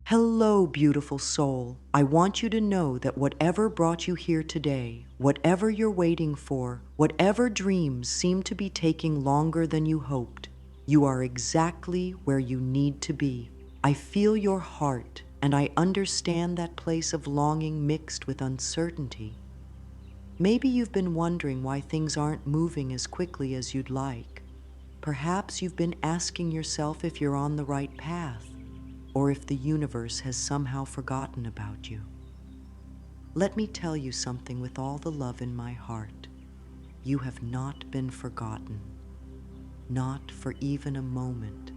Hello, beautiful soul. I want you to know that whatever brought you here today, whatever you're waiting for, whatever dreams seem to be taking longer than you hoped, you are exactly where you need to be. I feel your heart, and I understand that place of longing mixed with uncertainty. Maybe you've been wondering why things aren't moving as quickly as you'd like. Perhaps you've been asking yourself if you're on the right path, or if the universe has somehow forgotten about you. Let me tell you something with all the love in my heart. You have not been forgotten, not for even a moment.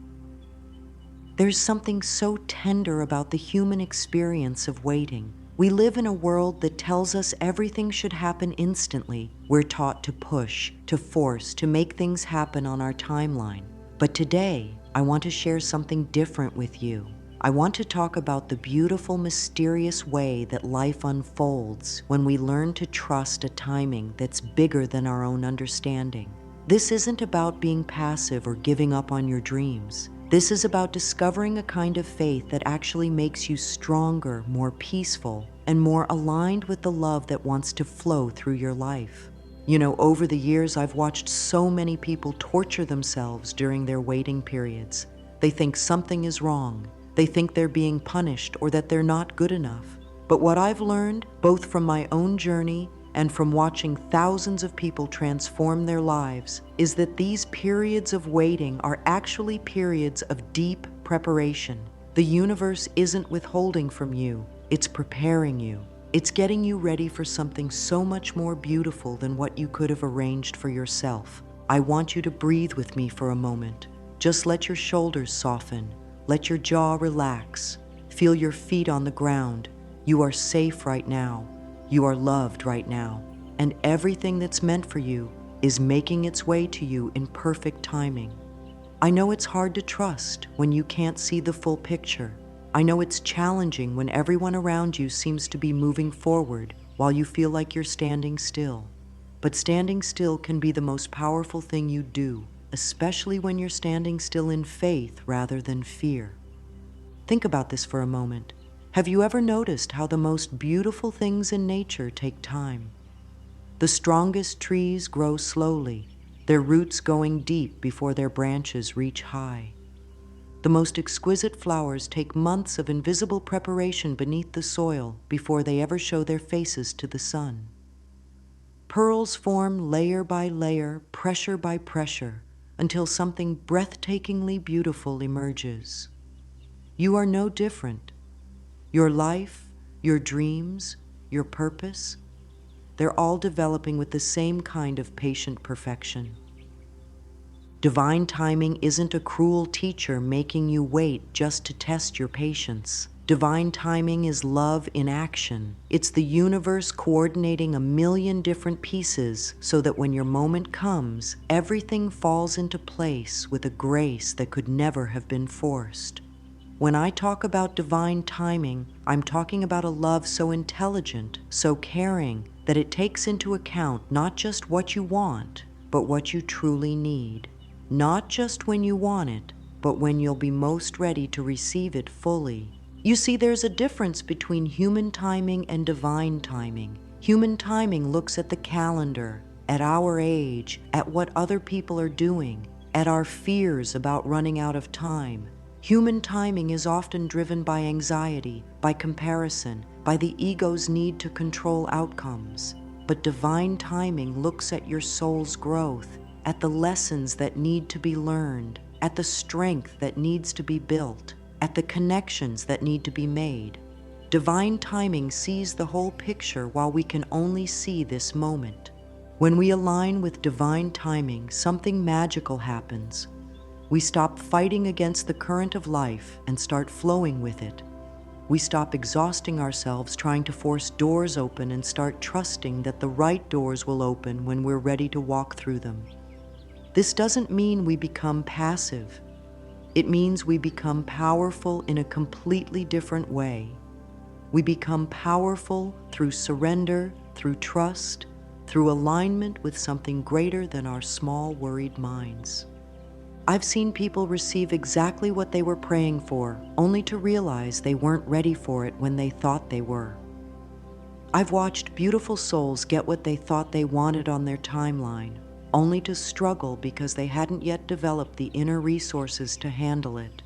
There's something so tender about the human experience of waiting. We live in a world that tells us everything should happen instantly. We're taught to push, to force, to make things happen on our timeline. But today, I want to share something different with you. I want to talk about the beautiful, mysterious way that life unfolds when we learn to trust a timing that's bigger than our own understanding. This isn't about being passive or giving up on your dreams. This is about discovering a kind of faith that actually makes you stronger, more peaceful, and more aligned with the love that wants to flow through your life. You know, over the years, I've watched so many people torture themselves during their waiting periods. They think something is wrong. They think they're being punished or that they're not good enough. But what I've learned, both from my own journey and from watching thousands of people transform their lives, is that these periods of waiting are actually periods of deep preparation. The universe isn't withholding from you, it's preparing you. It's getting you ready for something so much more beautiful than what you could have arranged for yourself. I want you to breathe with me for a moment. Just let your shoulders soften. Let your jaw relax. Feel your feet on the ground. You are safe right now. You are loved right now. And everything that's meant for you is making its way to you in perfect timing. I know it's hard to trust when you can't see the full picture. I know it's challenging when everyone around you seems to be moving forward while you feel like you're standing still. But standing still can be the most powerful thing you do, especially when you're standing still in faith rather than fear. Think about this for a moment. Have you ever noticed how the most beautiful things in nature take time? The strongest trees grow slowly, their roots going deep before their branches reach high. The most exquisite flowers take months of invisible preparation beneath the soil before they ever show their faces to the sun. Pearls form layer by layer, pressure by pressure, until something breathtakingly beautiful emerges. You are no different. Your life, your dreams, your purpose, they're all developing with the same kind of patient perfection. Divine timing isn't a cruel teacher making you wait just to test your patience. Divine timing is love in action. It's the universe coordinating a million different pieces so that when your moment comes, everything falls into place with a grace that could never have been forced. When I talk about divine timing, I'm talking about a love so intelligent, so caring, that it takes into account not just what you want, but what you truly need. Not just when you want it, but when you'll be most ready to receive it fully. You see, there's a difference between human timing and divine timing. Human timing looks at the calendar, at our age, at what other people are doing, at our fears about running out of time. Human timing is often driven by anxiety, by comparison, by the ego's need to control outcomes. But divine timing looks at your soul's growth, at the lessons that need to be learned, at the strength that needs to be built, at the connections that need to be made. Divine timing sees the whole picture while we can only see this moment. When we align with divine timing, something magical happens. We stop fighting against the current of life and start flowing with it. We stop exhausting ourselves trying to force doors open and start trusting that the right doors will open when we're ready to walk through them. This doesn't mean we become passive. It means we become powerful in a completely different way. We become powerful through surrender, through trust, through alignment with something greater than our small, worried minds. I've seen people receive exactly what they were praying for, only to realize they weren't ready for it when they thought they were. I've watched beautiful souls get what they thought they wanted on their timeline, only to struggle because they hadn't yet developed the inner resources to handle it.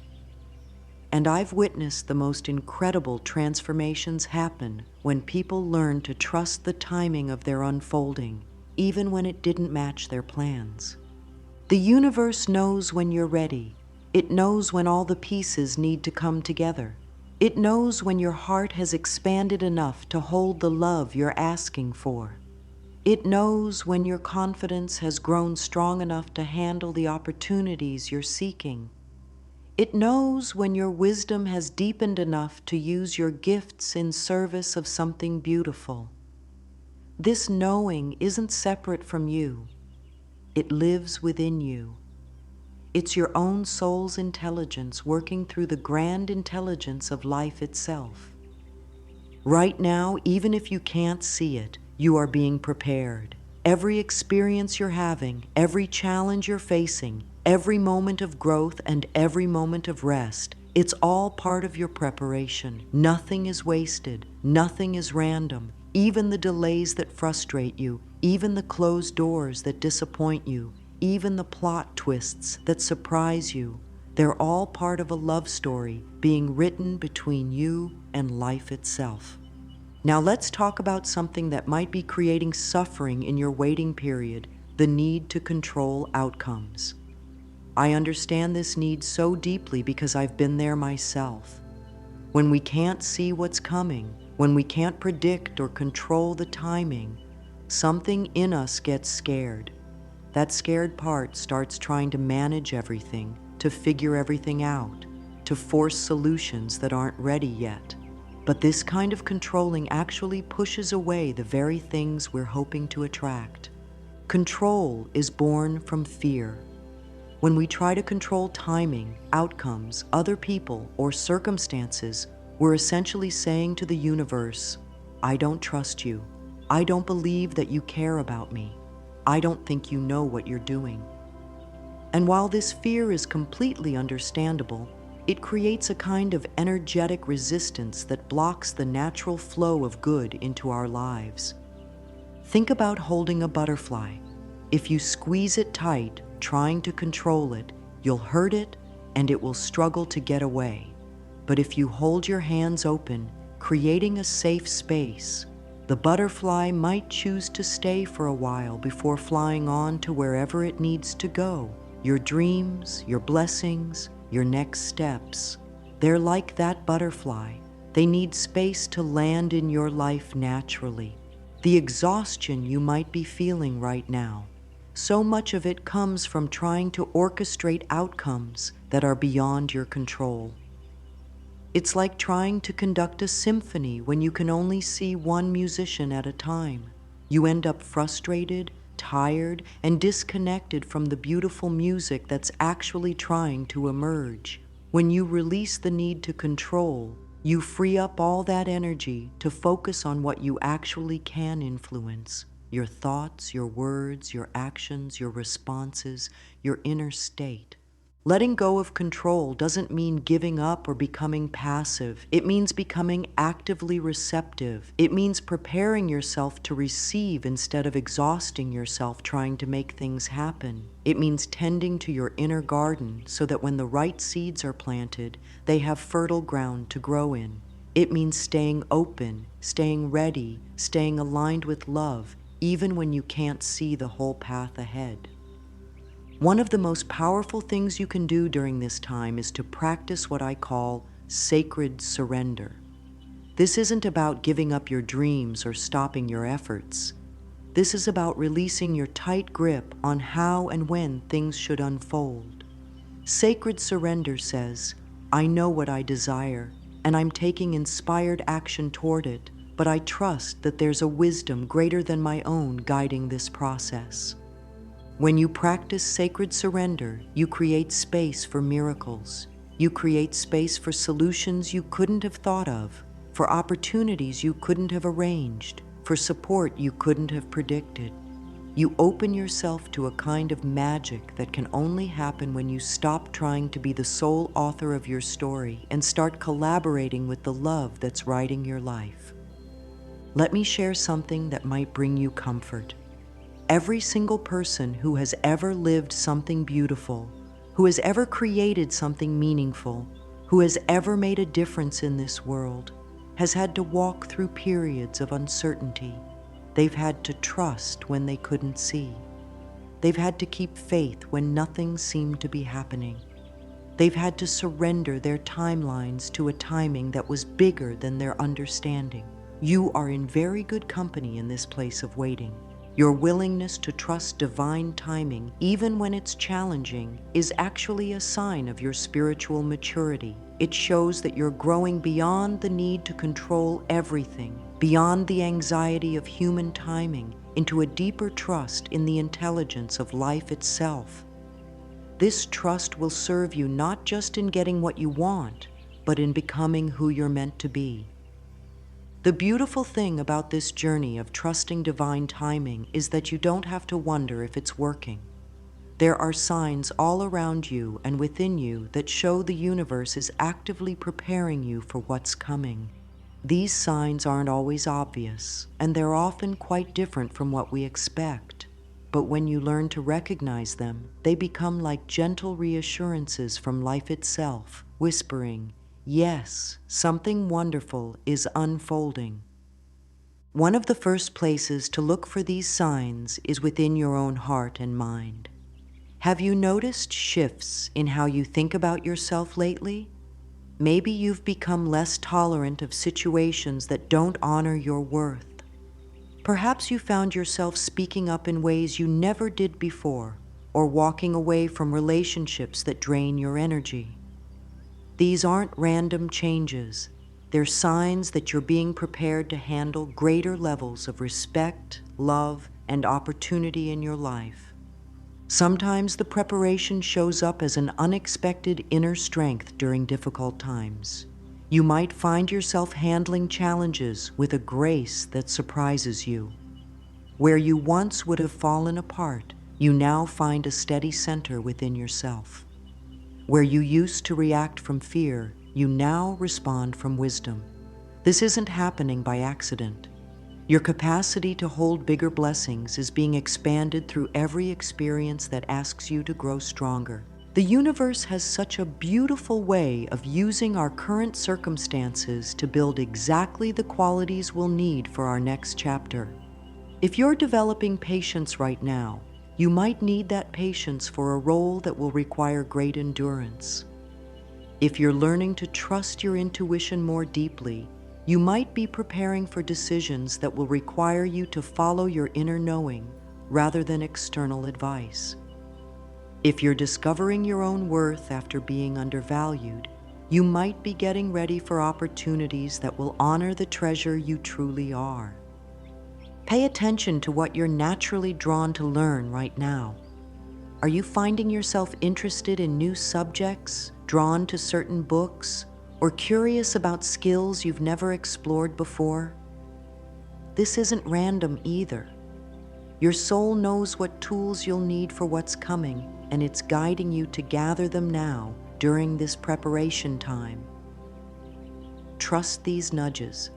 And I've witnessed the most incredible transformations happen when people learn to trust the timing of their unfolding, even when it didn't match their plans. The universe knows when you're ready. It knows when all the pieces need to come together. It knows when your heart has expanded enough to hold the love you're asking for. It knows when your confidence has grown strong enough to handle the opportunities you're seeking. It knows when your wisdom has deepened enough to use your gifts in service of something beautiful. This knowing isn't separate from you. It lives within you. It's your own soul's intelligence working through the grand intelligence of life itself. Right now, even if you can't see it, you are being prepared. Every experience you're having, every challenge you're facing, every moment of growth and every moment of rest, it's all part of your preparation. Nothing is wasted. Nothing is random. Even the delays that frustrate you, even the closed doors that disappoint you, even the plot twists that surprise you, they're all part of a love story being written between you and life itself. Now let's talk about something that might be creating suffering in your waiting period, the need to control outcomes. I understand this need so deeply because I've been there myself. When we can't see what's coming, when we can't predict or control the timing, something in us gets scared. That scared part starts trying to manage everything, to figure everything out, to force solutions that aren't ready yet. But this kind of controlling actually pushes away the very things we're hoping to attract. Control is born from fear. When we try to control timing, outcomes, other people, or circumstances, we're essentially saying to the universe, I don't trust you. I don't believe that you care about me. I don't think you know what you're doing. And while this fear is completely understandable, it creates a kind of energetic resistance that blocks the natural flow of good into our lives. Think about holding a butterfly. If you squeeze it tight, trying to control it, you'll hurt it and it will struggle to get away. But if you hold your hands open, creating a safe space, the butterfly might choose to stay for a while before flying on to wherever it needs to go. Your dreams, your blessings, your next steps, they're like that butterfly. They need space to land in your life naturally. The exhaustion you might be feeling right now, so much of it comes from trying to orchestrate outcomes that are beyond your control. It's like trying to conduct a symphony when you can only see one musician at a time. You end up frustrated, tired, and disconnected from the beautiful music that's actually trying to emerge. When you release the need to control, you free up all that energy to focus on what you actually can influence: your thoughts, your words, your actions, your responses, your inner state. Letting go of control doesn't mean giving up or becoming passive. It means becoming actively receptive. It means preparing yourself to receive instead of exhausting yourself trying to make things happen. It means tending to your inner garden so that when the right seeds are planted, they have fertile ground to grow in. It means staying open, staying ready, staying aligned with love, even when you can't see the whole path ahead. One of the most powerful things you can do during this time is to practice what I call sacred surrender. This isn't about giving up your dreams or stopping your efforts. This is about releasing your tight grip on how and when things should unfold. Sacred surrender says, I know what I desire, and I'm taking inspired action toward it, but I trust that there's a wisdom greater than my own guiding this process. When you practice sacred surrender, you create space for miracles. You create space for solutions you couldn't have thought of, for opportunities you couldn't have arranged, for support you couldn't have predicted. You open yourself to a kind of magic that can only happen when you stop trying to be the sole author of your story and start collaborating with the love that's writing your life. Let me share something that might bring you comfort. Every single person who has ever lived something beautiful, who has ever created something meaningful, who has ever made a difference in this world, has had to walk through periods of uncertainty. They've had to trust when they couldn't see. They've had to keep faith when nothing seemed to be happening. They've had to surrender their timelines to a timing that was bigger than their understanding. You are in very good company in this place of waiting. Your willingness to trust divine timing, even when it's challenging, is actually a sign of your spiritual maturity. It shows that you're growing beyond the need to control everything, beyond the anxiety of human timing, into a deeper trust in the intelligence of life itself. This trust will serve you not just in getting what you want, but in becoming who you're meant to be. The beautiful thing about this journey of trusting divine timing is that you don't have to wonder if it's working. There are signs all around you and within you that show the universe is actively preparing you for what's coming. These signs aren't always obvious, and they're often quite different from what we expect. But when you learn to recognize them, they become like gentle reassurances from life itself, whispering, "Yes, something wonderful is unfolding." One of the first places to look for these signs is within your own heart and mind. Have you noticed shifts in how you think about yourself lately? Maybe you've become less tolerant of situations that don't honor your worth. Perhaps you found yourself speaking up in ways you never did before, or walking away from relationships that drain your energy. These aren't random changes. They're signs that you're being prepared to handle greater levels of respect, love, and opportunity in your life. Sometimes the preparation shows up as an unexpected inner strength during difficult times. You might find yourself handling challenges with a grace that surprises you. Where you once would have fallen apart, you now find a steady center within yourself. Where you used to react from fear, you now respond from wisdom. This isn't happening by accident. Your capacity to hold bigger blessings is being expanded through every experience that asks you to grow stronger. The universe has such a beautiful way of using our current circumstances to build exactly the qualities we'll need for our next chapter. If you're developing patience right now, you might need that patience for a role that will require great endurance. If you're learning to trust your intuition more deeply, you might be preparing for decisions that will require you to follow your inner knowing rather than external advice. If you're discovering your own worth after being undervalued, you might be getting ready for opportunities that will honor the treasure you truly are. Pay attention to what you're naturally drawn to learn right now. Are you finding yourself interested in new subjects, drawn to certain books, or curious about skills you've never explored before? This isn't random either. Your soul knows what tools you'll need for what's coming, and it's guiding you to gather them now during this preparation time. Trust these nudges.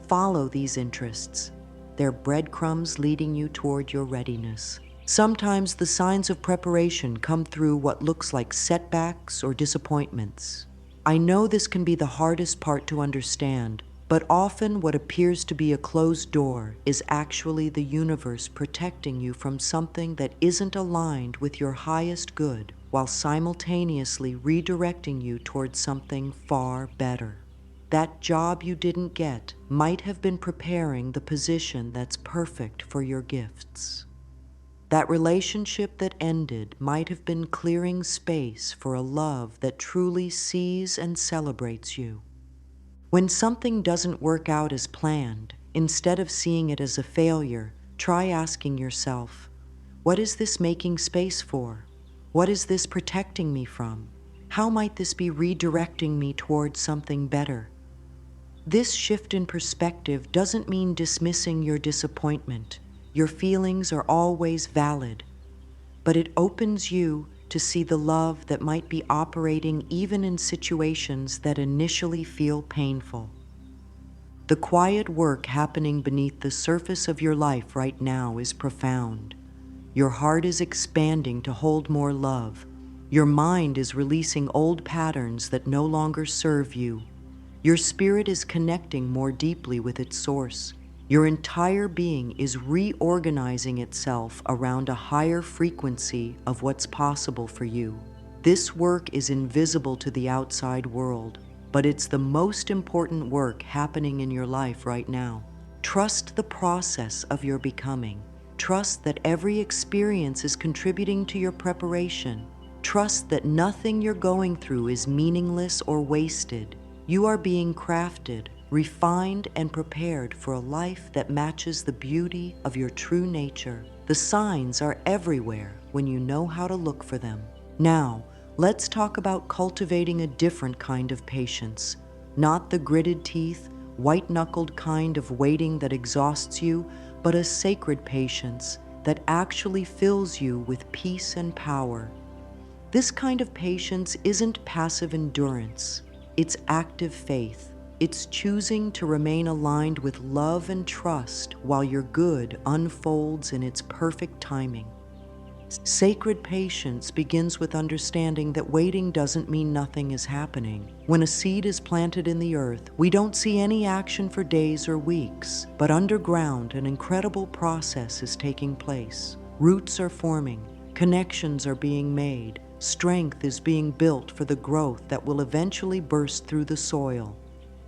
Follow these interests. They're breadcrumbs leading you toward your readiness. Sometimes the signs of preparation come through what looks like setbacks or disappointments. I know this can be the hardest part to understand, but often what appears to be a closed door is actually the universe protecting you from something that isn't aligned with your highest good, while simultaneously redirecting you towards something far better. That job you didn't get might have been preparing the position that's perfect for your gifts. That relationship that ended might have been clearing space for a love that truly sees and celebrates you. When something doesn't work out as planned, instead of seeing it as a failure, try asking yourself, what is this making space for? What is this protecting me from? How might this be redirecting me towards something better? This shift in perspective doesn't mean dismissing your disappointment. Your feelings are always valid, but it opens you to see the love that might be operating even in situations that initially feel painful. The quiet work happening beneath the surface of your life right now is profound. Your heart is expanding to hold more love. Your mind is releasing old patterns that no longer serve you. Your spirit is connecting more deeply with its source. Your entire being is reorganizing itself around a higher frequency of what's possible for you. This work is invisible to the outside world, but it's the most important work happening in your life right now. Trust the process of your becoming. Trust that every experience is contributing to your preparation. Trust that nothing you're going through is meaningless or wasted. You are being crafted, refined, and prepared for a life that matches the beauty of your true nature. The signs are everywhere when you know how to look for them. Now, let's talk about cultivating a different kind of patience. Not the gritted teeth, white-knuckled kind of waiting that exhausts you, but a sacred patience that actually fills you with peace and power. This kind of patience isn't passive endurance. It's active faith. It's choosing to remain aligned with love and trust while your good unfolds in its perfect timing. Sacred patience begins with understanding that waiting doesn't mean nothing is happening. When a seed is planted in the earth, we don't see any action for days or weeks, but underground, an incredible process is taking place. Roots are forming, connections are being made, strength is being built for the growth that will eventually burst through the soil.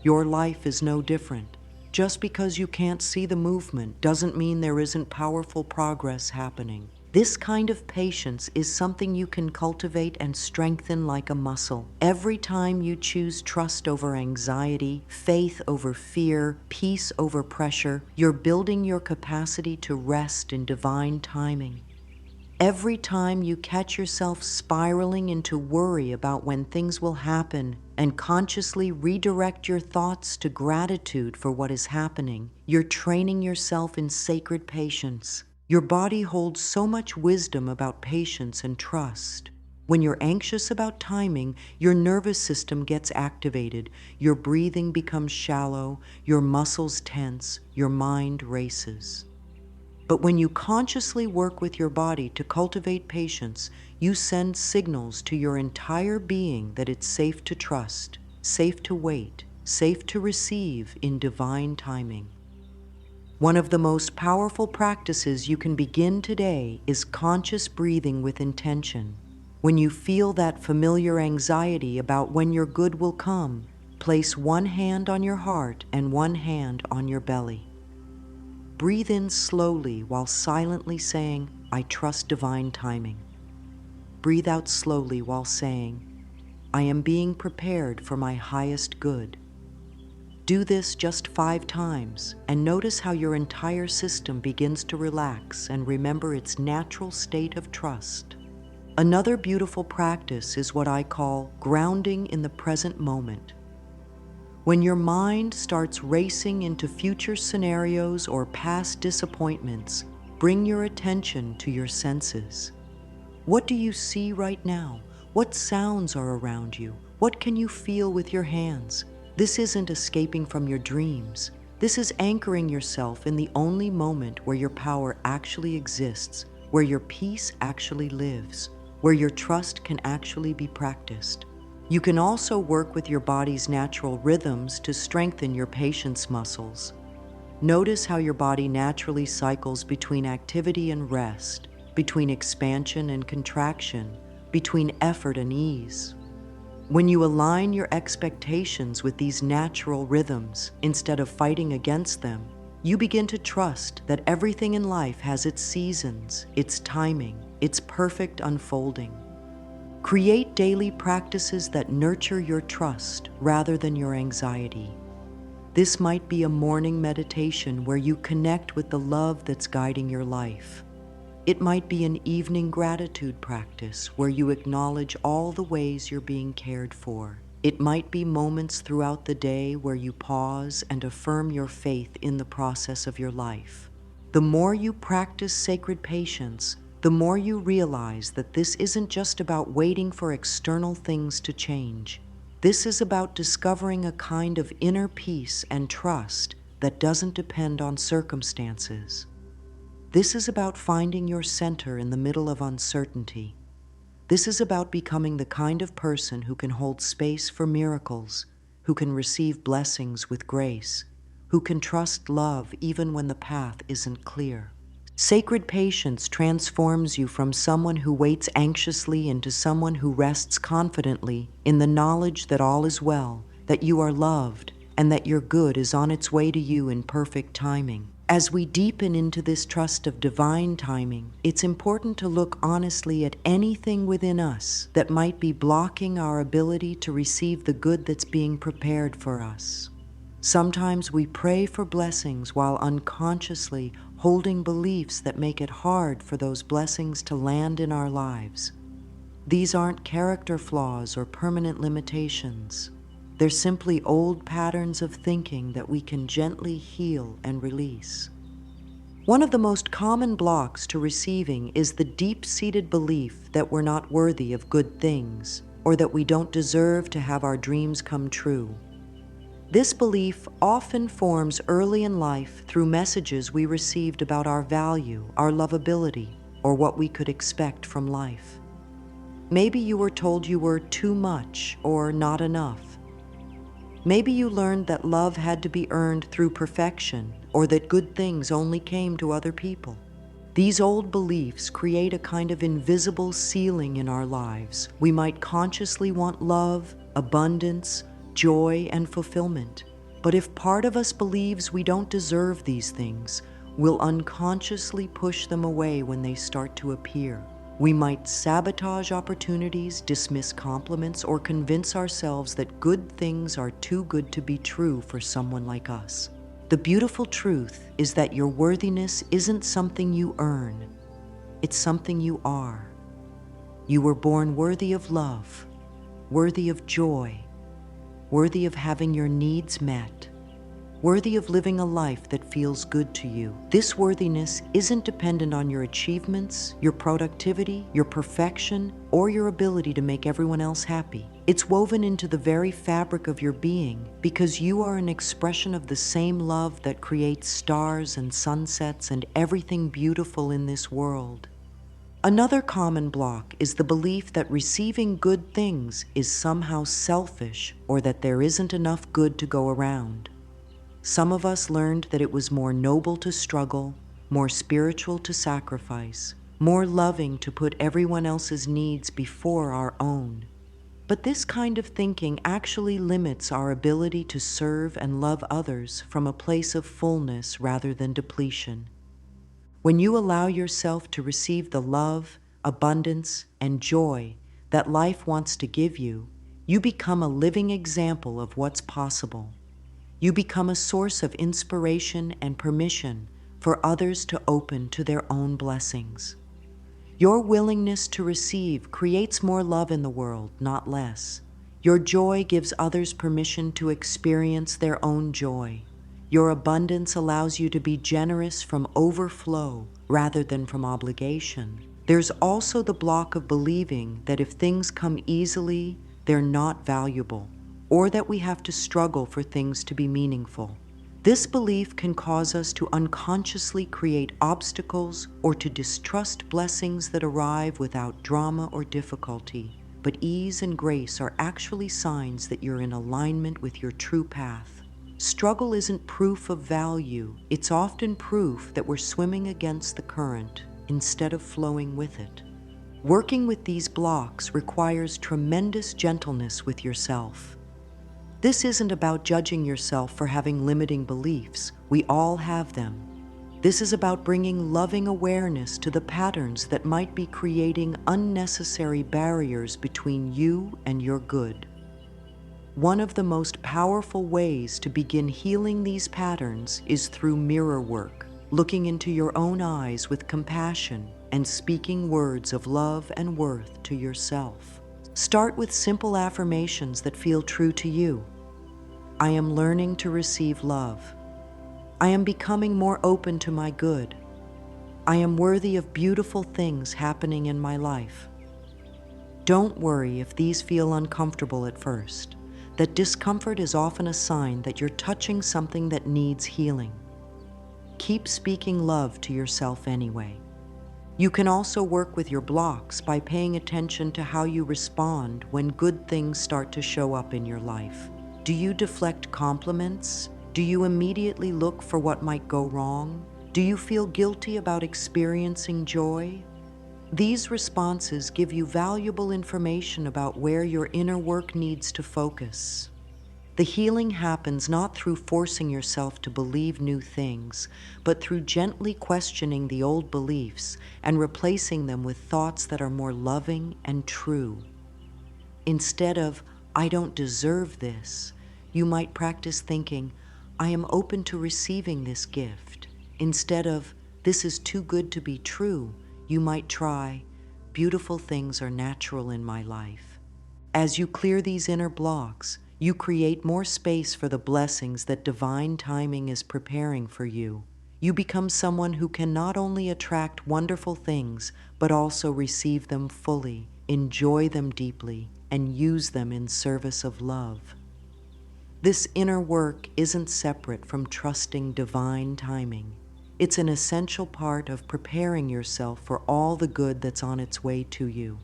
Your life is no different. Just because you can't see the movement doesn't mean there isn't powerful progress happening. This kind of patience is something you can cultivate and strengthen like a muscle. Every time you choose trust over anxiety, faith over fear, peace over pressure, you're building your capacity to rest in divine timing. Every time you catch yourself spiraling into worry about when things will happen and consciously redirect your thoughts to gratitude for what is happening, you're training yourself in sacred patience. Your body holds so much wisdom about patience and trust. When you're anxious about timing, your nervous system gets activated, your breathing becomes shallow, your muscles tense, your mind races. But when you consciously work with your body to cultivate patience, you send signals to your entire being that it's safe to trust, safe to wait, safe to receive in divine timing. One of the most powerful practices you can begin today is conscious breathing with intention. When you feel that familiar anxiety about when your good will come, place one hand on your heart and one hand on your belly. Breathe in slowly while silently saying, "I trust divine timing." Breathe out slowly while saying, "I am being prepared for my highest good." Do this just 5 times and notice how your entire system begins to relax and remember its natural state of trust. Another beautiful practice is what I call grounding in the present moment. When your mind starts racing into future scenarios or past disappointments, bring your attention to your senses. What do you see right now? What sounds are around you? What can you feel with your hands? This isn't escaping from your dreams. This is anchoring yourself in the only moment where your power actually exists, where your peace actually lives, where your trust can actually be practiced. You can also work with your body's natural rhythms to strengthen your patience muscles. Notice how your body naturally cycles between activity and rest, between expansion and contraction, between effort and ease. When you align your expectations with these natural rhythms instead of fighting against them, you begin to trust that everything in life has its seasons, its timing, its perfect unfolding. Create daily practices that nurture your trust rather than your anxiety. This might be a morning meditation where you connect with the love that's guiding your life. It might be an evening gratitude practice where you acknowledge all the ways you're being cared for. It might be moments throughout the day where you pause and affirm your faith in the process of your life. The more you practice sacred patience, the more you realize that this isn't just about waiting for external things to change. This is about discovering a kind of inner peace and trust that doesn't depend on circumstances. This is about finding your center in the middle of uncertainty. This is about becoming the kind of person who can hold space for miracles, who can receive blessings with grace, who can trust love even when the path isn't clear. Sacred patience transforms you from someone who waits anxiously into someone who rests confidently in the knowledge that all is well, that you are loved, and that your good is on its way to you in perfect timing. As we deepen into this trust of divine timing, it's important to look honestly at anything within us that might be blocking our ability to receive the good that's being prepared for us. Sometimes we pray for blessings while unconsciously holding beliefs that make it hard for those blessings to land in our lives. These aren't character flaws or permanent limitations. They're simply old patterns of thinking that we can gently heal and release. One of the most common blocks to receiving is the deep-seated belief that we're not worthy of good things, or that we don't deserve to have our dreams come true. This belief often forms early in life through messages we received about our value, our lovability, or what we could expect from life. Maybe you were told you were too much or not enough. Maybe you learned that love had to be earned through perfection, or that good things only came to other people. These old beliefs create a kind of invisible ceiling in our lives. We might consciously want love, abundance, joy, and fulfillment. But if part of us believes we don't deserve these things, we'll unconsciously push them away when they start to appear. We might sabotage opportunities, dismiss compliments, or convince ourselves that good things are too good to be true for someone like us. The beautiful truth is that your worthiness isn't something you earn. It's something you are. You were born worthy of love, worthy of joy, worthy of having your needs met, worthy of living a life that feels good to you. This worthiness isn't dependent on your achievements, your productivity, your perfection, or your ability to make everyone else happy. It's woven into the very fabric of your being because you are an expression of the same love that creates stars and sunsets and everything beautiful in this world. Another common block is the belief that receiving good things is somehow selfish or that there isn't enough good to go around. Some of us learned that it was more noble to struggle, more spiritual to sacrifice, more loving to put everyone else's needs before our own. But this kind of thinking actually limits our ability to serve and love others from a place of fullness rather than depletion. When you allow yourself to receive the love, abundance, and joy that life wants to give you, you become a living example of what's possible. You become a source of inspiration and permission for others to open to their own blessings. Your willingness to receive creates more love in the world, not less. Your joy gives others permission to experience their own joy. Your abundance allows you to be generous from overflow rather than from obligation. There's also the block of believing that if things come easily, they're not valuable, or that we have to struggle for things to be meaningful. This belief can cause us to unconsciously create obstacles or to distrust blessings that arrive without drama or difficulty. But ease and grace are actually signs that you're in alignment with your true path. Struggle isn't proof of value. It's often proof that we're swimming against the current instead of flowing with it. Working with these blocks requires tremendous gentleness with yourself. This isn't about judging yourself for having limiting beliefs. We all have them. This is about bringing loving awareness to the patterns that might be creating unnecessary barriers between you and your good. One of the most powerful ways to begin healing these patterns is through mirror work, looking into your own eyes with compassion and speaking words of love and worth to yourself. Start with simple affirmations that feel true to you. I am learning to receive love. I am becoming more open to my good. I am worthy of beautiful things happening in my life. Don't worry if these feel uncomfortable at first. That discomfort is often a sign that you're touching something that needs healing. Keep speaking love to yourself anyway. You can also work with your blocks by paying attention to how you respond when good things start to show up in your life. Do you deflect compliments? Do you immediately look for what might go wrong? Do you feel guilty about experiencing joy? These responses give you valuable information about where your inner work needs to focus. The healing happens not through forcing yourself to believe new things, but through gently questioning the old beliefs and replacing them with thoughts that are more loving and true. Instead of, I don't deserve this, you might practice thinking, I am open to receiving this gift. Instead of, this is too good to be true, you might try, beautiful things are natural in my life. As you clear these inner blocks, you create more space for the blessings that divine timing is preparing for you. You become someone who can not only attract wonderful things, but also receive them fully, enjoy them deeply, and use them in service of love. This inner work isn't separate from trusting divine timing. It's an essential part of preparing yourself for all the good that's on its way to you.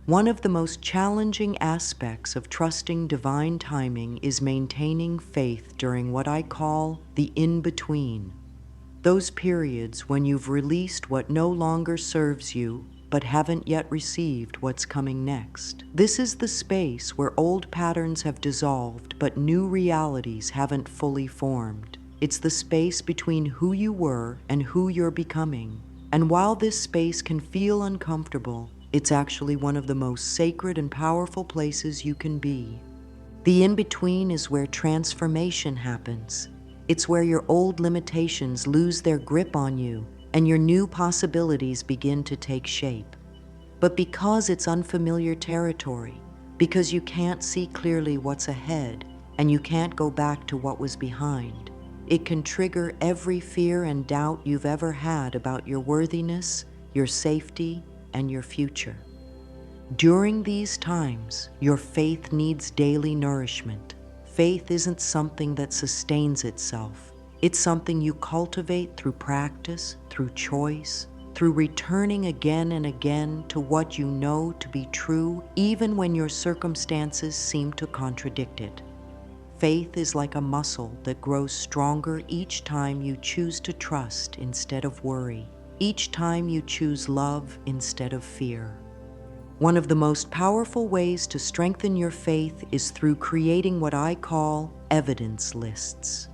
One of the most challenging aspects of trusting divine timing is maintaining faith during what I call the in-between. Those periods when you've released what no longer serves you, but haven't yet received what's coming next. This is the space where old patterns have dissolved, but new realities haven't fully formed. It's the space between who you were and who you're becoming. And while this space can feel uncomfortable, it's actually one of the most sacred and powerful places you can be. The in-between is where transformation happens. It's where your old limitations lose their grip on you and your new possibilities begin to take shape. But because it's unfamiliar territory, because you can't see clearly what's ahead and you can't go back to what was behind, it can trigger every fear and doubt you've ever had about your worthiness, your safety, and your future. During these times, your faith needs daily nourishment. Faith isn't something that sustains itself. It's something you cultivate through practice, through choice, through returning again and again to what you know to be true, even when your circumstances seem to contradict it. Faith is like a muscle that grows stronger each time you choose to trust instead of worry, each time you choose love instead of fear. One of the most powerful ways to strengthen your faith is through creating what I call evidence lists.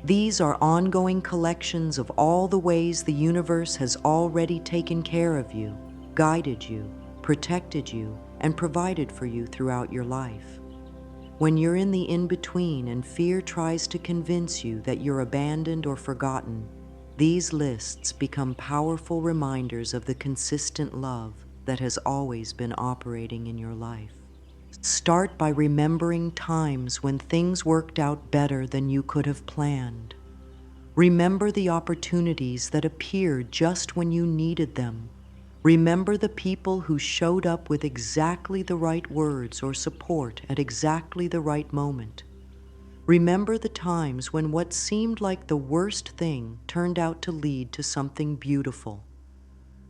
These are ongoing collections of all the ways the universe has already taken care of you, guided you, protected you, and provided for you throughout your life. When you're in the in-between and fear tries to convince you that you're abandoned or forgotten, these lists become powerful reminders of the consistent love that has always been operating in your life. Start by remembering times when things worked out better than you could have planned. Remember the opportunities that appeared just when you needed them. Remember the people who showed up with exactly the right words or support at exactly the right moment. Remember the times when what seemed like the worst thing turned out to lead to something beautiful.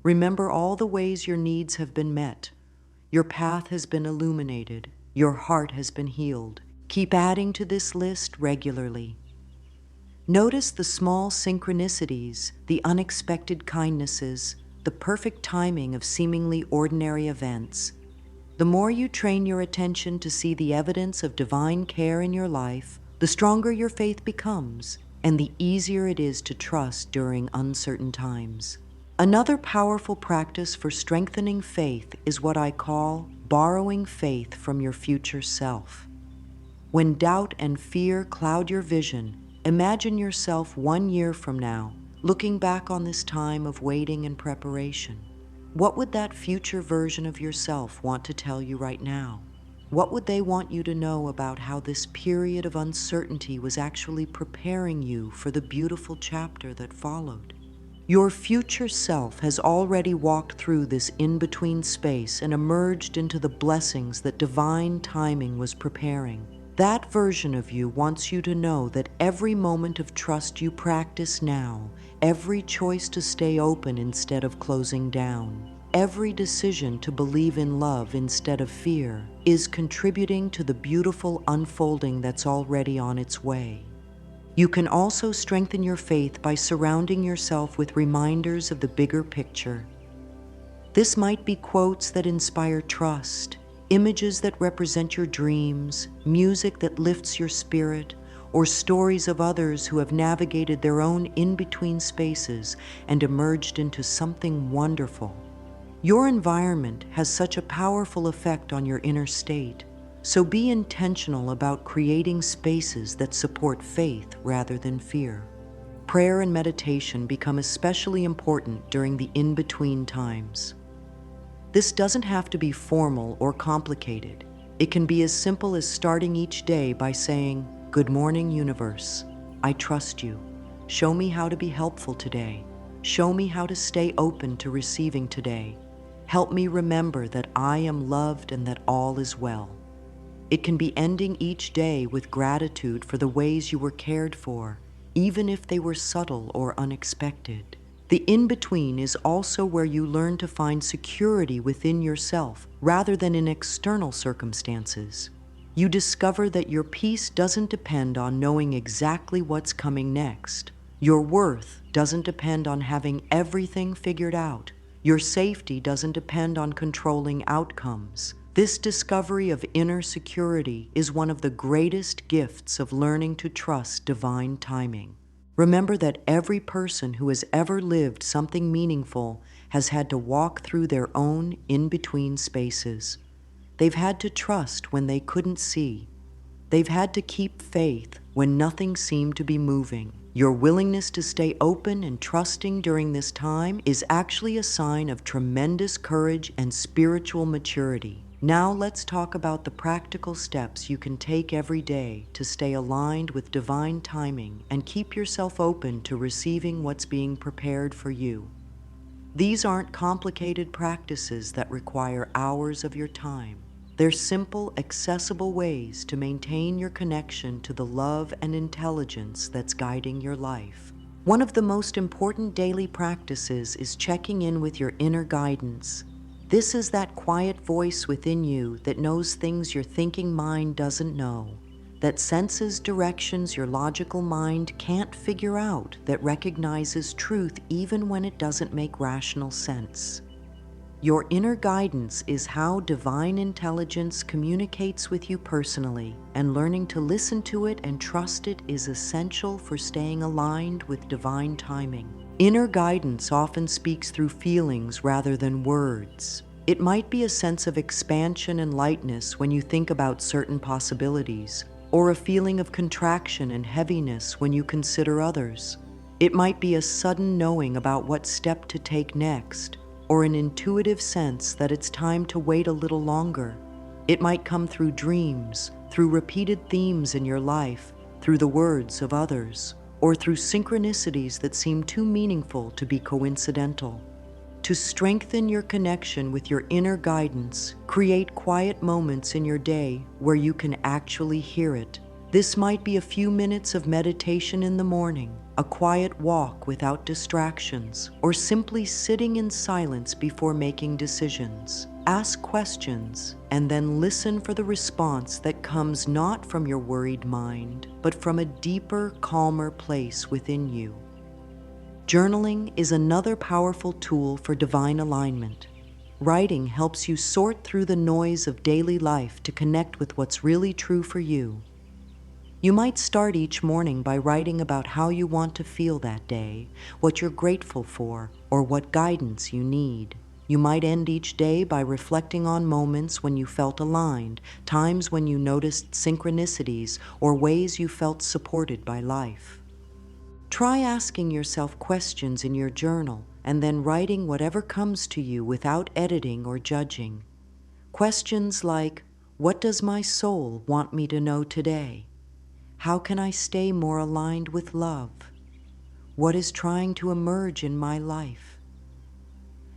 Remember all the ways your needs have been met. Your path has been illuminated. Your heart has been healed. Keep adding to this list regularly. Notice the small synchronicities, the unexpected kindnesses, the perfect timing of seemingly ordinary events. The more you train your attention to see the evidence of divine care in your life, the stronger your faith becomes, and the easier it is to trust during uncertain times. Another powerful practice for strengthening faith is what I call borrowing faith from your future self. When doubt and fear cloud your vision, imagine yourself 1 year from now, looking back on this time of waiting and preparation. What would that future version of yourself want to tell you right now? What would they want you to know about how this period of uncertainty was actually preparing you for the beautiful chapter that followed? Your future self has already walked through this in-between space and emerged into the blessings that divine timing was preparing. That version of you wants you to know that every moment of trust you practice now, every choice to stay open instead of closing down, every decision to believe in love instead of fear, is contributing to the beautiful unfolding that's already on its way. You can also strengthen your faith by surrounding yourself with reminders of the bigger picture. This might be quotes that inspire trust, images that represent your dreams, music that lifts your spirit, or stories of others who have navigated their own in-between spaces and emerged into something wonderful. Your environment has such a powerful effect on your inner state, so be intentional about creating spaces that support faith rather than fear. Prayer and meditation become especially important during the in-between times. This doesn't have to be formal or complicated. It can be as simple as starting each day by saying, "Good morning, universe. I trust you. Show me how to be helpful today. Show me how to stay open to receiving today. Help me remember that I am loved and that all is well." It can be ending each day with gratitude for the ways you were cared for, even if they were subtle or unexpected. The in-between is also where you learn to find security within yourself rather than in external circumstances. You discover that your peace doesn't depend on knowing exactly what's coming next. Your worth doesn't depend on having everything figured out. Your safety doesn't depend on controlling outcomes. This discovery of inner security is one of the greatest gifts of learning to trust divine timing. Remember that every person who has ever lived something meaningful has had to walk through their own in-between spaces. They've had to trust when they couldn't see. They've had to keep faith when nothing seemed to be moving. Your willingness to stay open and trusting during this time is actually a sign of tremendous courage and spiritual maturity. Now let's talk about the practical steps you can take every day to stay aligned with divine timing and keep yourself open to receiving what's being prepared for you. These aren't complicated practices that require hours of your time. They're simple, accessible ways to maintain your connection to the love and intelligence that's guiding your life. One of the most important daily practices is checking in with your inner guidance. This is that quiet voice within you that knows things your thinking mind doesn't know, that senses directions your logical mind can't figure out, that recognizes truth even when it doesn't make rational sense. Your inner guidance is how divine intelligence communicates with you personally, and learning to listen to it and trust it is essential for staying aligned with divine timing. Inner guidance often speaks through feelings rather than words. It might be a sense of expansion and lightness when you think about certain possibilities, or a feeling of contraction and heaviness when you consider others. It might be a sudden knowing about what step to take next, or an intuitive sense that it's time to wait a little longer. It might come through dreams, through repeated themes in your life, through the words of others, or through synchronicities that seem too meaningful to be coincidental. To strengthen your connection with your inner guidance, create quiet moments in your day where you can actually hear it. This might be a few minutes of meditation in the morning, a quiet walk without distractions, or simply sitting in silence before making decisions. Ask questions and then listen for the response that comes not from your worried mind, but from a deeper, calmer place within you. Journaling is another powerful tool for divine alignment. Writing helps you sort through the noise of daily life to connect with what's really true for you. You might start each morning by writing about how you want to feel that day, what you're grateful for, or what guidance you need. You might end each day by reflecting on moments when you felt aligned, times when you noticed synchronicities, or ways you felt supported by life. Try asking yourself questions in your journal and then writing whatever comes to you without editing or judging. Questions like, What does my soul want me to know today? How can I stay more aligned with love? What is trying to emerge in my life?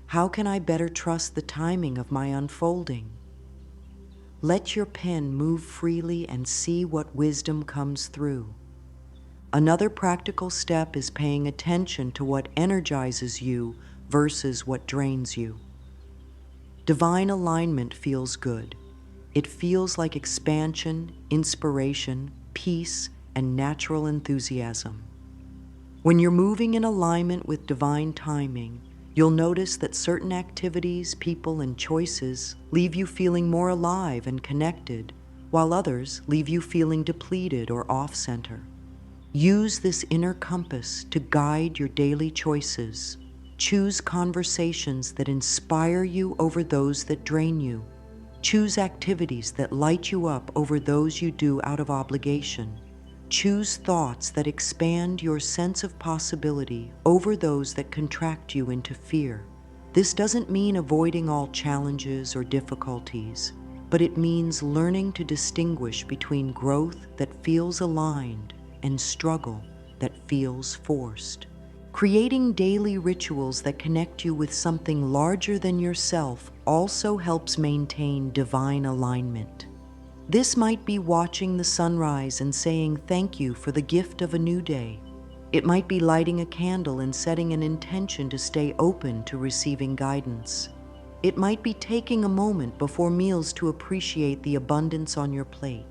How can I better trust the timing of my unfolding? Let your pen move freely and see what wisdom comes through. Another practical step is paying attention to what energizes you versus what drains you. Divine alignment feels good. It feels like expansion, inspiration, peace, and natural enthusiasm. When you're moving in alignment with divine timing, you'll notice that certain activities, people, and choices leave you feeling more alive and connected, while others leave you feeling depleted or off-center. Use this inner compass to guide your daily choices. Choose conversations that inspire you over those that drain you. Choose activities that light you up over those you do out of obligation. Choose thoughts that expand your sense of possibility over those that contract you into fear. This doesn't mean avoiding all challenges or difficulties, but it means learning to distinguish between growth that feels aligned and struggle that feels forced. Creating daily rituals that connect you with something larger than yourself also helps maintain divine alignment. This might be watching the sunrise and saying thank you for the gift of a new day. It might be lighting a candle and setting an intention to stay open to receiving guidance. It might be taking a moment before meals to appreciate the abundance on your plate.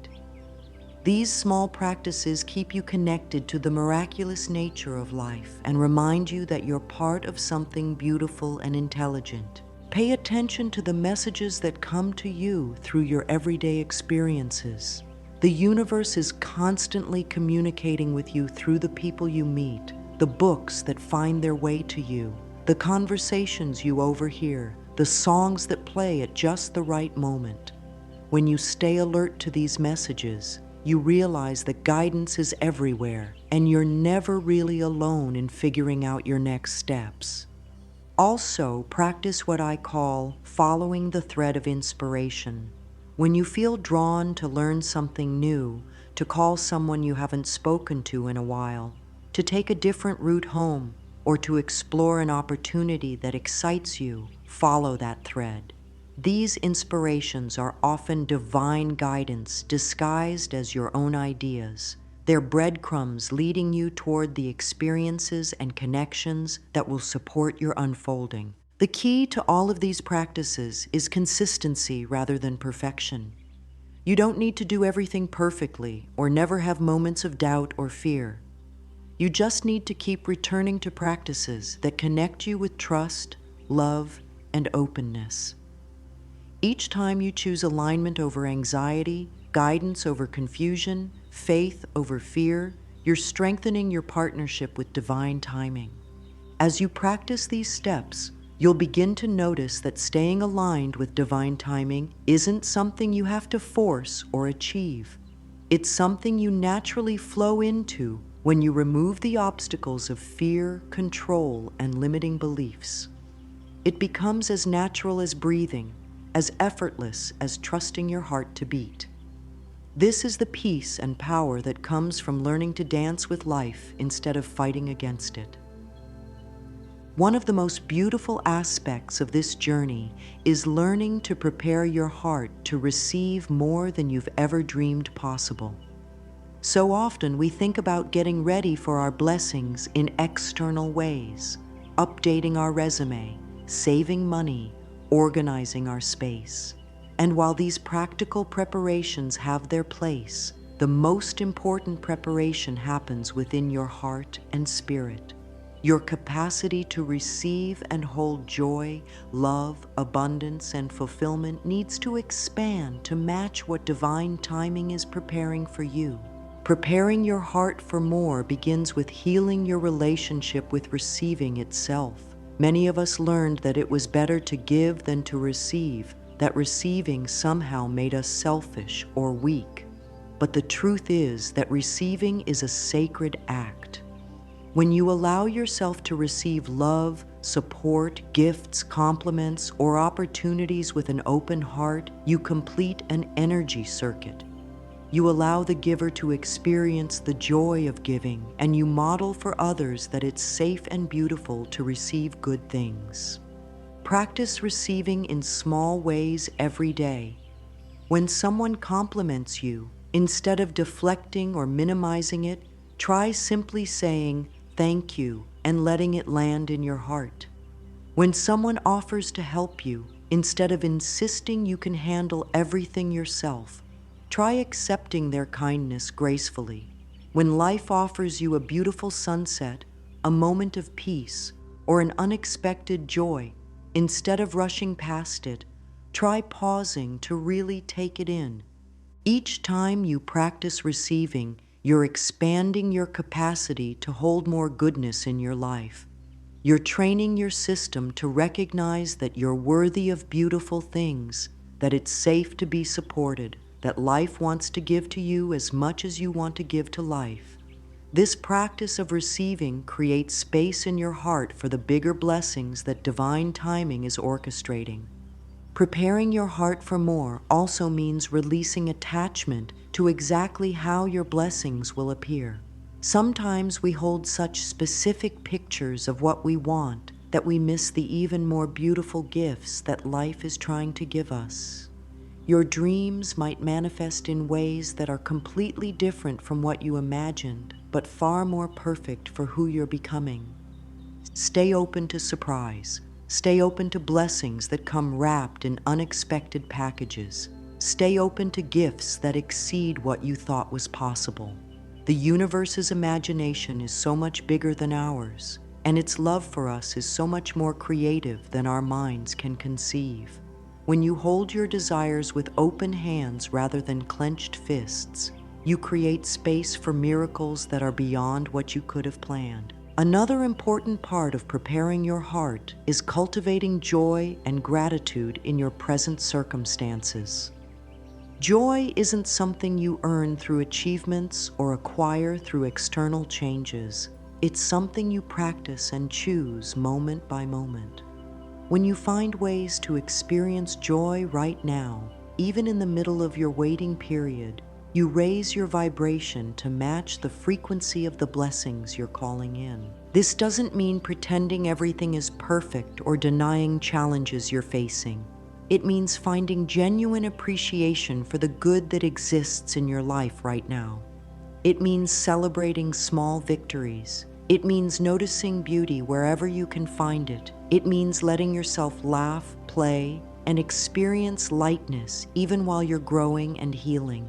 These small practices keep you connected to the miraculous nature of life and remind you that you're part of something beautiful and intelligent. Pay attention to the messages that come to you through your everyday experiences. The universe is constantly communicating with you through the people you meet, the books that find their way to you, the conversations you overhear, the songs that play at just the right moment. When you stay alert to these messages, you realize that guidance is everywhere, and you're never really alone in figuring out your next steps. Also, practice what I call following the thread of inspiration. When you feel drawn to learn something new, to call someone you haven't spoken to in a while, to take a different route home, or to explore an opportunity that excites you, follow that thread. These inspirations are often divine guidance disguised as your own ideas. They're breadcrumbs leading you toward the experiences and connections that will support your unfolding. The key to all of these practices is consistency rather than perfection. You don't need to do everything perfectly or never have moments of doubt or fear. You just need to keep returning to practices that connect you with trust, love, and openness. Each time you choose alignment over anxiety, guidance over confusion, faith over fear, you're strengthening your partnership with divine timing. As you practice these steps, you'll begin to notice that staying aligned with divine timing isn't something you have to force or achieve. It's something you naturally flow into when you remove the obstacles of fear, control, and limiting beliefs. It becomes as natural as breathing, as effortless as trusting your heart to beat. This is the peace and power that comes from learning to dance with life instead of fighting against it. One of the most beautiful aspects of this journey is learning to prepare your heart to receive more than you've ever dreamed possible. So often we think about getting ready for our blessings in external ways, updating our resume, saving money, organizing our space. And while these practical preparations have their place, the most important preparation happens within your heart and spirit. Your capacity to receive and hold joy, love, abundance, and fulfillment needs to expand to match what divine timing is preparing for you. Preparing your heart for more begins with healing your relationship with receiving itself. Many of us learned that it was better to give than to receive, that receiving somehow made us selfish or weak. But the truth is that receiving is a sacred act. When you allow yourself to receive love, support, gifts, compliments, or opportunities with an open heart, you complete an energy circuit. You allow the giver to experience the joy of giving, and you model for others that it's safe and beautiful to receive good things. Practice receiving in small ways every day. When someone compliments you, instead of deflecting or minimizing it, try simply saying thank you and letting it land in your heart. When someone offers to help you, instead of insisting you can handle everything yourself, try accepting their kindness gracefully. When life offers you a beautiful sunset, a moment of peace, or an unexpected joy, instead of rushing past it, try pausing to really take it in. Each time you practice receiving, you're expanding your capacity to hold more goodness in your life. You're training your system to recognize that you're worthy of beautiful things, that it's safe to be supported, that life wants to give to you as much as you want to give to life. This practice of receiving creates space in your heart for the bigger blessings that divine timing is orchestrating. Preparing your heart for more also means releasing attachment to exactly how your blessings will appear. Sometimes we hold such specific pictures of what we want that we miss the even more beautiful gifts that life is trying to give us. Your dreams might manifest in ways that are completely different from what you imagined, but far more perfect for who you're becoming. Stay open to surprise. Stay open to blessings that come wrapped in unexpected packages. Stay open to gifts that exceed what you thought was possible. The universe's imagination is so much bigger than ours, and its love for us is so much more creative than our minds can conceive. When you hold your desires with open hands rather than clenched fists, you create space for miracles that are beyond what you could have planned. Another important part of preparing your heart is cultivating joy and gratitude in your present circumstances. Joy isn't something you earn through achievements or acquire through external changes. It's something you practice and choose moment by moment. When you find ways to experience joy right now, even in the middle of your waiting period, you raise your vibration to match the frequency of the blessings you're calling in. This doesn't mean pretending everything is perfect or denying challenges you're facing. It means finding genuine appreciation for the good that exists in your life right now. It means celebrating small victories. It means noticing beauty wherever you can find it. It means letting yourself laugh, play, and experience lightness even while you're growing and healing.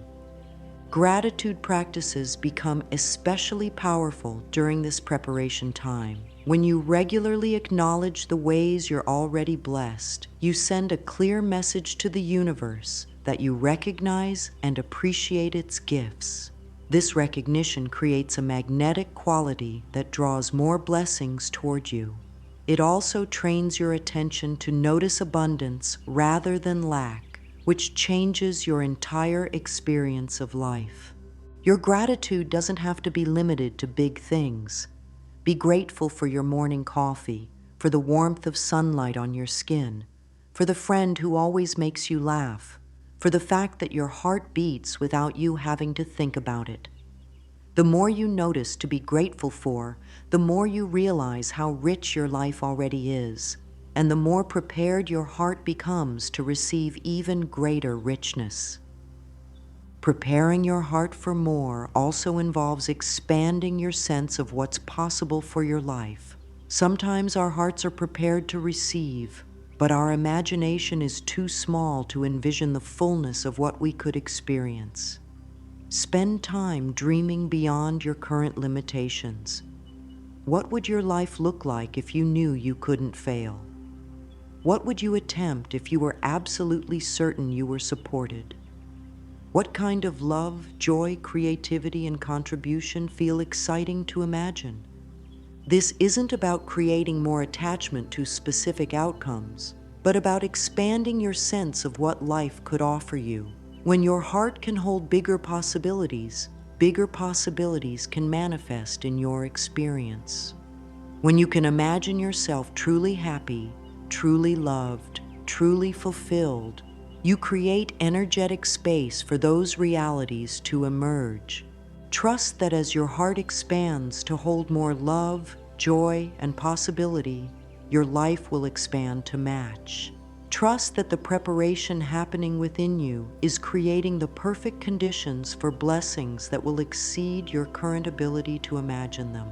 Gratitude practices become especially powerful during this preparation time. When you regularly acknowledge the ways you're already blessed, you send a clear message to the universe that you recognize and appreciate its gifts. This recognition creates a magnetic quality that draws more blessings toward you. It also trains your attention to notice abundance rather than lack, which changes your entire experience of life. Your gratitude doesn't have to be limited to big things. Be grateful for your morning coffee, for the warmth of sunlight on your skin, for the friend who always makes you laugh, for the fact that your heart beats without you having to think about it. The more you notice to be grateful for, the more you realize how rich your life already is, and the more prepared your heart becomes to receive even greater richness. Preparing your heart for more also involves expanding your sense of what's possible for your life. Sometimes our hearts are prepared to receive, but our imagination is too small to envision the fullness of what we could experience. Spend time dreaming beyond your current limitations. What would your life look like if you knew you couldn't fail? What would you attempt if you were absolutely certain you were supported? What kind of love, joy, creativity, and contribution feel exciting to imagine? This isn't about creating more attachment to specific outcomes, but about expanding your sense of what life could offer you. When your heart can hold bigger possibilities, bigger possibilities can manifest in your experience. When you can imagine yourself truly happy, truly loved, truly fulfilled, you create energetic space for those realities to emerge. Trust that as your heart expands to hold more love, joy, and possibility, your life will expand to match. Trust that the preparation happening within you is creating the perfect conditions for blessings that will exceed your current ability to imagine them.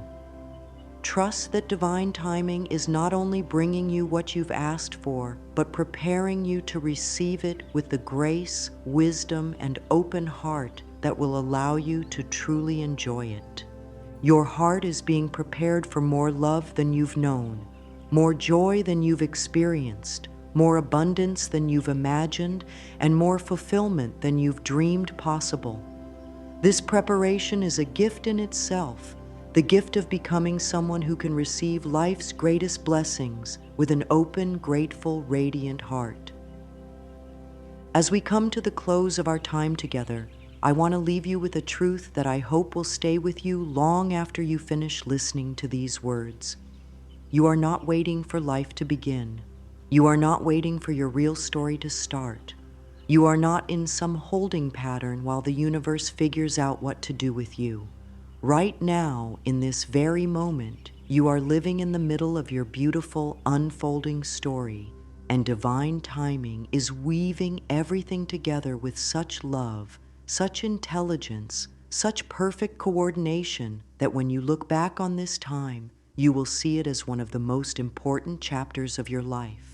Trust that divine timing is not only bringing you what you've asked for, but preparing you to receive it with the grace, wisdom, and open heart that will allow you to truly enjoy it. Your heart is being prepared for more love than you've known, more joy than you've experienced, more abundance than you've imagined, and more fulfillment than you've dreamed possible. This preparation is a gift in itself, the gift of becoming someone who can receive life's greatest blessings with an open, grateful, radiant heart. As we come to the close of our time together, I want to leave you with a truth that I hope will stay with you long after you finish listening to these words. You are not waiting for life to begin. You are not waiting for your real story to start. You are not in some holding pattern while the universe figures out what to do with you. Right now, in this very moment, you are living in the middle of your beautiful, unfolding story, and divine timing is weaving everything together with such love, such intelligence, such perfect coordination that when you look back on this time, you will see it as one of the most important chapters of your life.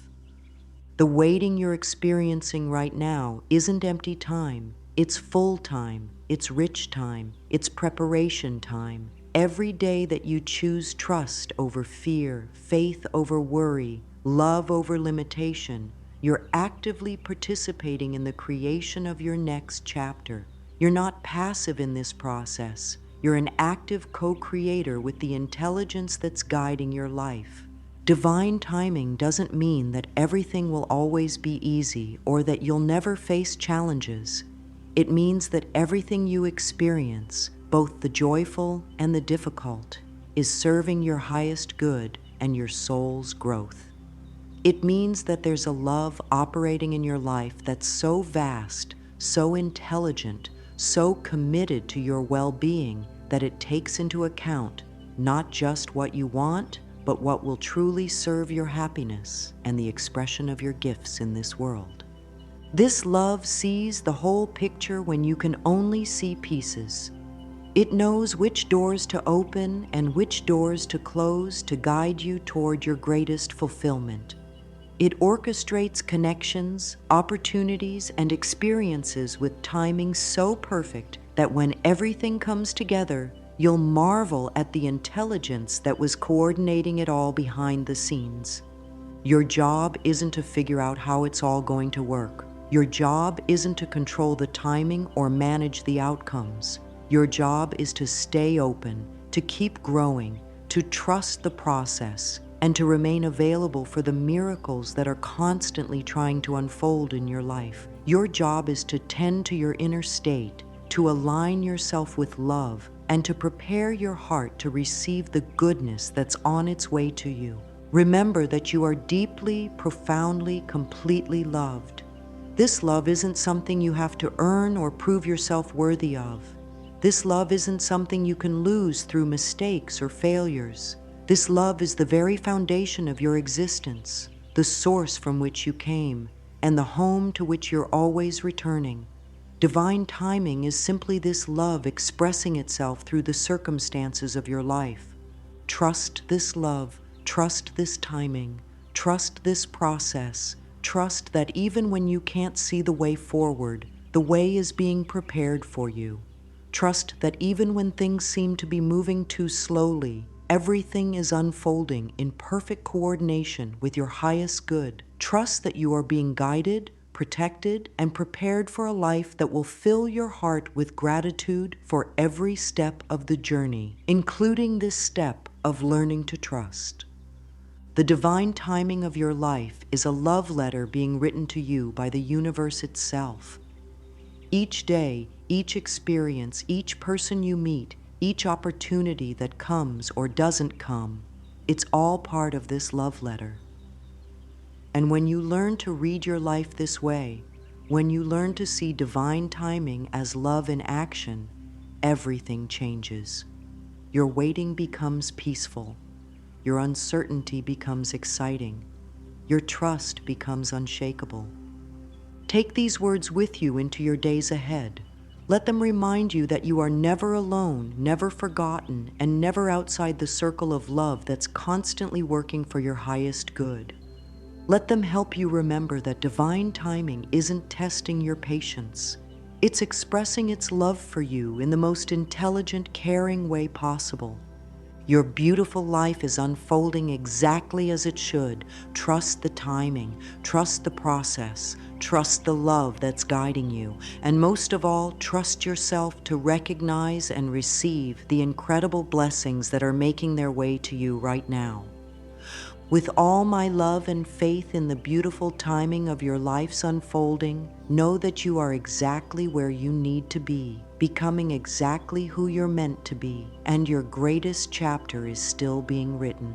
The waiting you're experiencing right now isn't empty time. It's full time, it's rich time, it's preparation time. Every day that you choose trust over fear, faith over worry, love over limitation, you're actively participating in the creation of your next chapter. You're not passive in this process. You're an active co-creator with the intelligence that's guiding your life. Divine timing doesn't mean that everything will always be easy or that you'll never face challenges. It means that everything you experience, both the joyful and the difficult, is serving your highest good and your soul's growth. It means that there's a love operating in your life that's so vast, so intelligent, so committed to your well-being that it takes into account not just what you want, but what will truly serve your happiness and the expression of your gifts in this world. This love sees the whole picture when you can only see pieces. It knows which doors to open and which doors to close to guide you toward your greatest fulfillment. It orchestrates connections, opportunities, and experiences with timing so perfect that when everything comes together, you'll marvel at the intelligence that was coordinating it all behind the scenes. Your job isn't to figure out how it's all going to work. Your job isn't to control the timing or manage the outcomes. Your job is to stay open, to keep growing, to trust the process, and to remain available for the miracles that are constantly trying to unfold in your life. Your job is to tend to your inner state, to align yourself with love, and to prepare your heart to receive the goodness that's on its way to you. Remember that you are deeply, profoundly, completely loved. This love isn't something you have to earn or prove yourself worthy of. This love isn't something you can lose through mistakes or failures. This love is the very foundation of your existence, the source from which you came, and the home to which you're always returning. Divine timing is simply this love expressing itself through the circumstances of your life. Trust this love, trust this timing, trust this process. Trust that even when you can't see the way forward, the way is being prepared for you. Trust that even when things seem to be moving too slowly, everything is unfolding in perfect coordination with your highest good. Trust that you are being guided, protected, and prepared for a life that will fill your heart with gratitude for every step of the journey, including this step of learning to trust. The divine timing of your life is a love letter being written to you by the universe itself. Each day, each experience, each person you meet, each opportunity that comes or doesn't come, it's all part of this love letter. And when you learn to read your life this way, when you learn to see divine timing as love in action, everything changes. Your waiting becomes peaceful. Your uncertainty becomes exciting. Your trust becomes unshakable. Take these words with you into your days ahead. Let them remind you that you are never alone, never forgotten, and never outside the circle of love that's constantly working for your highest good. Let them help you remember that divine timing isn't testing your patience. It's expressing its love for you in the most intelligent, caring way possible. Your beautiful life is unfolding exactly as it should. Trust the timing, trust the process, trust the love that's guiding you, and most of all, trust yourself to recognize and receive the incredible blessings that are making their way to you right now. With all my love and faith in the beautiful timing of your life's unfolding, know that you are exactly where you need to be, becoming exactly who you're meant to be, and your greatest chapter is still being written.